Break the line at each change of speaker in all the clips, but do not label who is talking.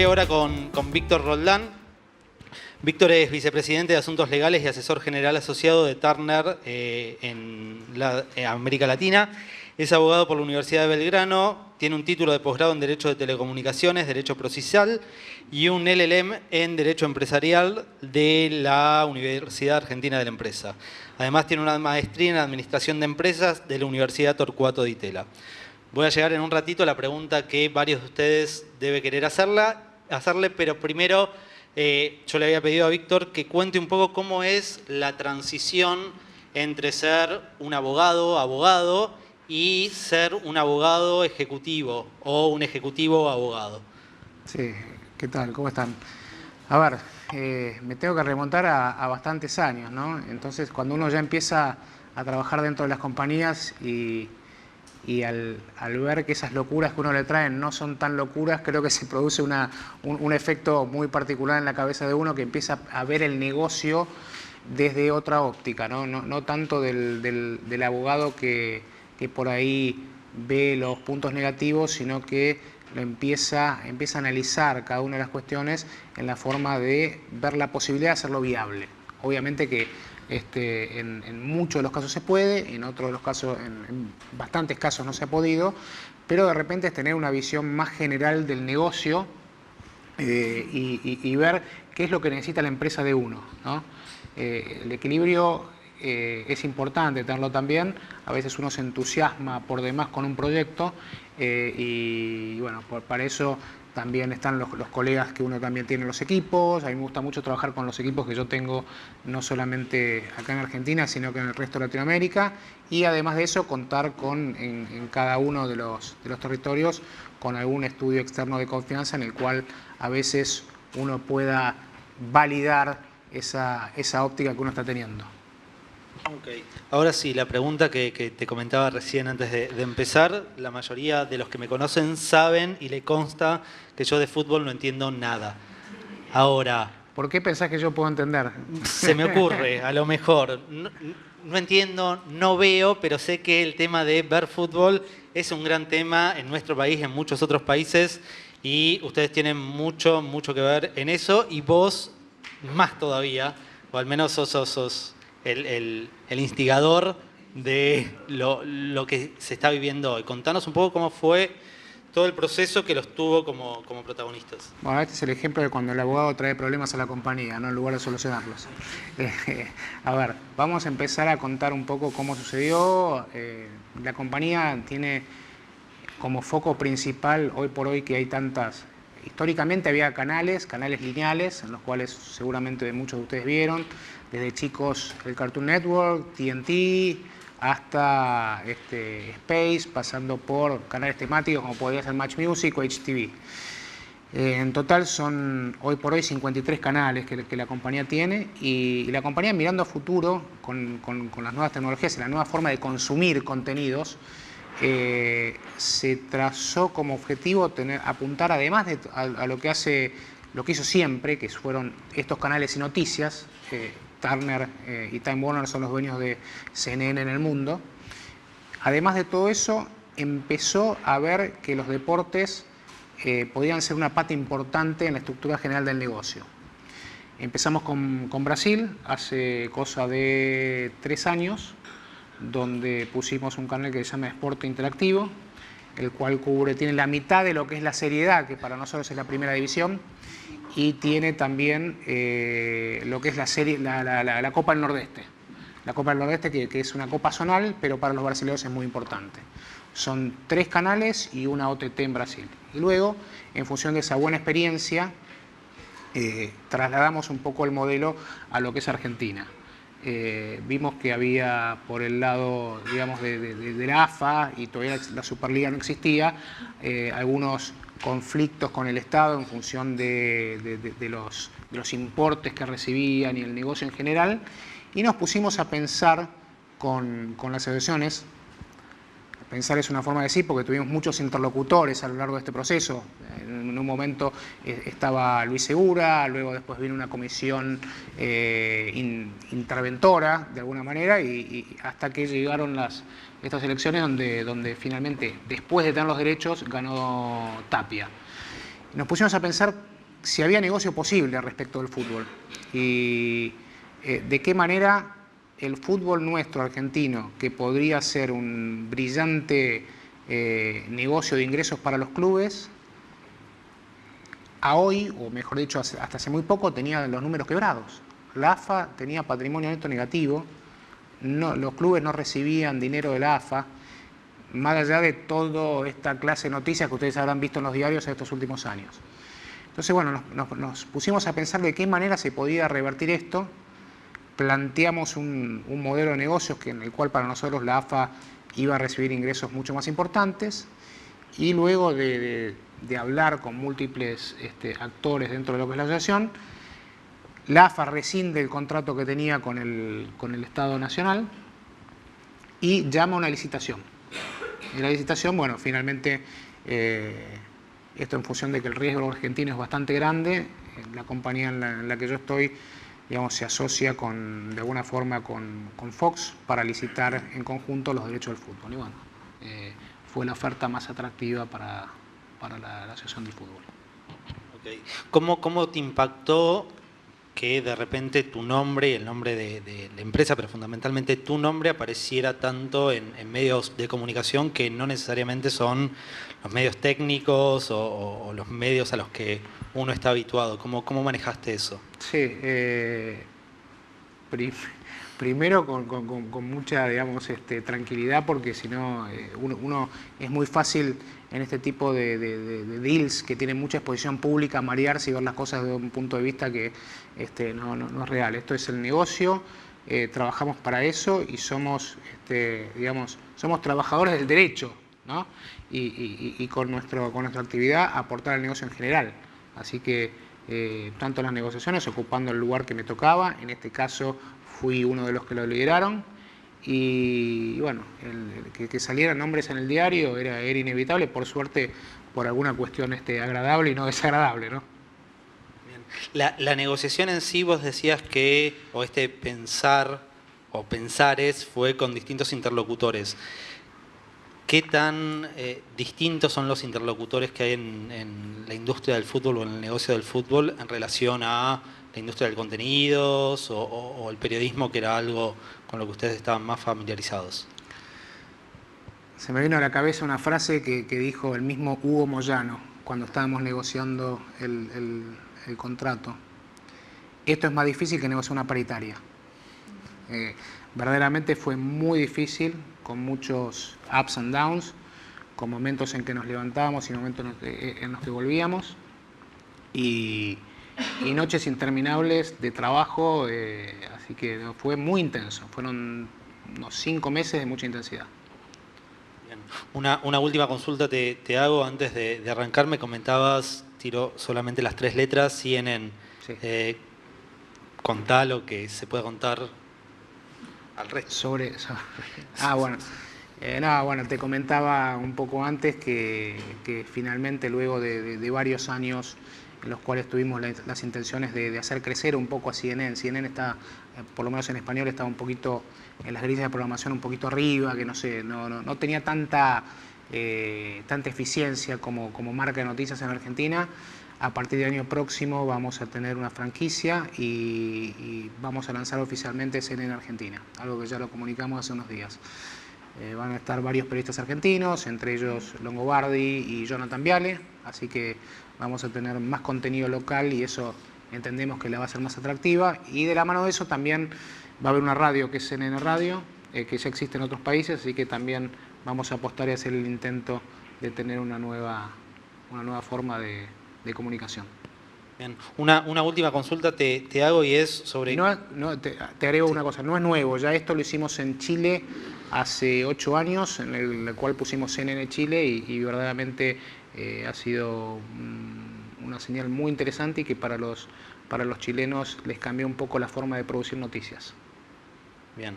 ahora con Víctor Roldán. Víctor es vicepresidente de Asuntos Legales y asesor general asociado de Turner en América Latina. Es abogado por la Universidad de Belgrano, tiene un título de posgrado en Derecho de Telecomunicaciones, Derecho Procesal y un LLM en Derecho Empresarial de la Universidad Argentina de la Empresa. Además tiene una maestría en Administración de Empresas de la Universidad Torcuato Di Tella. Voy a llegar en un ratito a la pregunta que varios de ustedes deben querer hacerle, pero primero yo le había pedido a Víctor que cuente un poco cómo es la transición entre ser un abogado y ser un abogado ejecutivo o un ejecutivo abogado.
Sí, ¿qué tal? ¿Cómo están? A ver, me tengo que remontar a bastantes años, ¿no? Entonces, cuando uno ya empieza a trabajar dentro de las compañías y al ver que esas locuras que uno le traen no son tan locuras, creo que se produce un efecto muy particular en la cabeza de uno que empieza a ver el negocio desde otra óptica, ¿no? No tanto del abogado que por ahí ve los puntos negativos, sino que lo empieza a analizar cada una de las cuestiones en la forma de ver la posibilidad de hacerlo viable. Obviamente que en muchos de los casos se puede, en otros de los casos, en bastantes casos no se ha podido, pero de repente es tener una visión más general del negocio y ver qué es lo que necesita la empresa de uno, ¿no? El equilibrio es importante tenerlo también. A veces uno se entusiasma por demás con un proyecto y bueno, para eso también están los colegas que uno también tiene en los equipos. A mí me gusta mucho trabajar con los equipos que yo tengo, no solamente acá en Argentina, sino que en el resto de Latinoamérica. Y además de eso, contar con en cada uno de los territorios con algún estudio externo de confianza en el cual a veces uno pueda validar esa óptica que uno está teniendo.
Okay. Ahora sí, la pregunta que te comentaba recién antes de empezar, la mayoría de los que me conocen saben y le consta que yo de fútbol no entiendo nada. Ahora...
¿Por qué pensás que yo puedo entender?
Se me ocurre, a lo mejor. No entiendo, no veo, pero sé que el tema de ver fútbol es un gran tema en nuestro país, en muchos otros países, y ustedes tienen mucho que ver en eso, y vos más todavía, o al menos sos el instigador de lo que se está viviendo hoy. Contanos un poco cómo fue todo el proceso que los tuvo como protagonistas.
Bueno, este es el ejemplo de cuando el abogado trae problemas a la compañía, ¿no? En lugar de solucionarlos. A ver, vamos a empezar a contar un poco cómo sucedió. La compañía tiene como foco principal, hoy por hoy que hay tantas... Históricamente había canales lineales, en los cuales seguramente muchos de ustedes vieron, desde chicos el Cartoon Network, TNT, hasta Space, pasando por canales temáticos como podría ser Match Music o HTV. En total son hoy por hoy 53 canales que la compañía tiene y la compañía mirando a futuro con las nuevas tecnologías y la nueva forma de consumir contenidos, se trazó como objetivo apuntar además a lo que hizo siempre, que fueron estos canales y noticias. Turner y Time Warner son los dueños de CNN en el mundo. Además de todo eso, empezó a ver que los deportes podían ser una pata importante en la estructura general del negocio. Empezamos con Brasil hace cosa de 3 años, donde pusimos un canal que se llama Sport Interactivo, el cual tiene la mitad de lo que es la seriedad, que para nosotros es la primera división, y tiene también lo que es la Copa del Nordeste. La Copa del Nordeste que es una copa zonal, pero para los brasileños es muy importante. Son 3 canales y una OTT en Brasil. Y luego, en función de esa buena experiencia, trasladamos un poco el modelo a lo que es Argentina. Vimos que había por el lado, digamos, de la AFA, y todavía la Superliga no existía, algunos conflictos con el Estado en función de los importes que recibían y el negocio en general, y nos pusimos a pensar con las asociaciones. Pensar es una forma de decir porque tuvimos muchos interlocutores a lo largo de este proceso. En un momento estaba Luis Segura, luego después vino una comisión interventora de alguna manera y hasta que llegaron estas elecciones donde finalmente, después de tener los derechos, ganó Tapia. Nos pusimos a pensar si había negocio posible respecto del fútbol y de qué manera el fútbol nuestro argentino, que podría ser un brillante negocio de ingresos para los clubes, a hoy, o mejor dicho, hasta hace muy poco, tenía los números quebrados. La AFA tenía patrimonio neto negativo, los clubes no recibían dinero de la AFA, más allá de toda esta clase de noticias que ustedes habrán visto en los diarios en estos últimos años. Entonces, bueno, nos pusimos a pensar de qué manera se podía revertir esto. Planteamos un modelo de negocios en el cual para nosotros la AFA iba a recibir ingresos mucho más importantes, y luego de hablar con múltiples actores dentro de lo que es la asociación, la AFA rescinde el contrato que tenía con el Estado Nacional y llama a una licitación. Y la licitación, bueno, finalmente, esto en función de que el riesgo argentino es bastante grande, la compañía en la que yo estoy, digamos, se asocia de alguna forma con Fox para licitar en conjunto los derechos del fútbol. Y bueno, fue la oferta más atractiva para la Asociación del Fútbol.
Okay. ¿Cómo te impactó que de repente tu nombre y el nombre de la empresa, pero fundamentalmente tu nombre, apareciera tanto en medios de comunicación que no necesariamente son los medios técnicos o los medios a los que uno está habituado? ¿Cómo manejaste eso?
Sí, primero con mucha, digamos, tranquilidad, porque si no, uno es muy fácil en este tipo de deals que tienen mucha exposición pública marearse y ver las cosas desde un punto de vista que no es real. Esto es el negocio, trabajamos para eso y somos, digamos, somos trabajadores del derecho, ¿no? Y con nuestra actividad aportar al negocio en general. Así que tanto las negociaciones, ocupando el lugar que me tocaba, en este caso fui uno de los que lo lideraron, y bueno, que salieran nombres en el diario era inevitable, por suerte, por alguna cuestión agradable y no desagradable, ¿no?
Bien. La negociación en sí, vos decías que, pensares fue con distintos interlocutores. ¿Qué tan distintos son los interlocutores que hay en la industria del fútbol o en el negocio del fútbol en relación a la industria del contenidos o el periodismo, que era algo con lo que ustedes estaban más familiarizados?
Se me vino a la cabeza una frase que dijo el mismo Hugo Moyano cuando estábamos negociando el contrato. Esto es más difícil que negociar una paritaria. Verdaderamente fue muy difícil, con muchos ups and downs, con momentos en que nos levantábamos y momentos en los que volvíamos, y noches interminables de trabajo, así que fue muy intenso. Fueron unos 5 meses de mucha intensidad.
Bien. Una última consulta te hago antes de arrancar. Me comentabas, tiro solamente las 3 letras, CNN.
Sí.
Contá lo que se pueda contar al resto.
Bueno, te comentaba un poco antes que finalmente, luego de varios años en los cuales tuvimos las intenciones de hacer crecer un poco a CNN. CNN está, por lo menos en español, estaba un poquito en las grillas de programación un poquito arriba, que no tenía tanta eficiencia como marca de noticias en Argentina. A partir del año próximo vamos a tener una franquicia y vamos a lanzar oficialmente CNN Argentina, algo que ya lo comunicamos hace unos días. Van a estar varios periodistas argentinos, entre ellos Longobardi y Jonathan Viale, así que vamos a tener más contenido local y eso entendemos que la va a ser más atractiva. Y de la mano de eso también va a haber una radio que es CNN Radio, que ya existe en otros países, así que también vamos a apostar y hacer el intento de tener una nueva forma de comunicación.
Bien. Una última consulta te hago, y es sobre...
Te agrego una cosa, no es nuevo, ya esto lo hicimos en Chile hace 8 años, en el cual pusimos CNN Chile y verdaderamente ha sido una señal muy interesante y que para los chilenos les cambió un poco la forma de producir noticias.
Bien.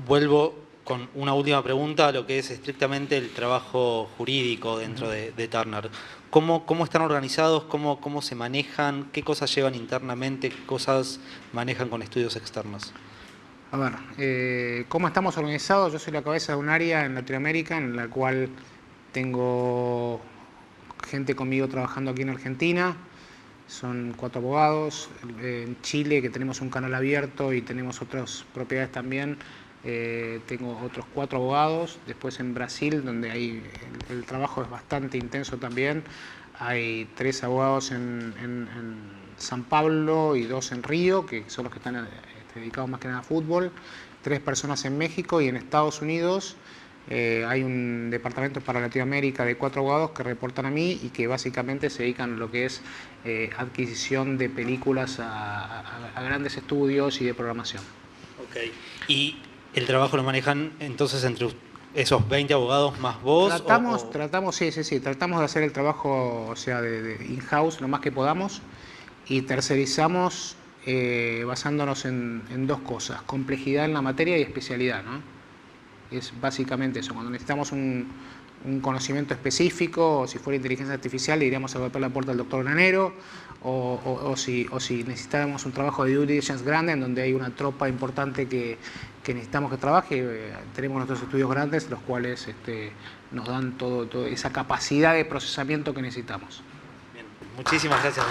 Vuelvo con una última pregunta a lo que es estrictamente el trabajo jurídico dentro de Turner. ¿Cómo están organizados? ¿Cómo se manejan? ¿Qué cosas llevan internamente? ¿Qué cosas manejan con estudios externos?
A ver, ¿cómo estamos organizados? Yo soy la cabeza de un área en Latinoamérica en la cual tengo gente conmigo trabajando aquí en Argentina, son 4 abogados. En Chile, que tenemos un canal abierto y tenemos otras propiedades también, tengo otros 4 abogados. Después en Brasil, donde el trabajo es bastante intenso también, hay 3 abogados en San Pablo y 2 en Río, que son los que están dedicados más que nada a fútbol. 3 personas en México, y en Estados Unidos hay un departamento para Latinoamérica de 4 abogados que reportan a mí y que básicamente se dedican a lo que es adquisición de películas a grandes estudios y de programación.
Ok. ¿Y el trabajo lo manejan entonces entre esos 20 abogados más vos?
Tratamos de hacer el trabajo, o sea, de in-house lo más que podamos, y tercerizamos basándonos en 2 cosas: complejidad en la materia y especialidad, ¿no? Es básicamente eso. Cuando necesitamos un conocimiento específico, o si fuera inteligencia artificial, le iríamos a golpear la puerta al doctor Granero, o si necesitáramos un trabajo de due diligence grande, en donde hay una tropa importante que necesitamos que trabaje, tenemos nuestros estudios grandes, los cuales nos dan toda esa capacidad de procesamiento que necesitamos.
Bien, muchísimas gracias.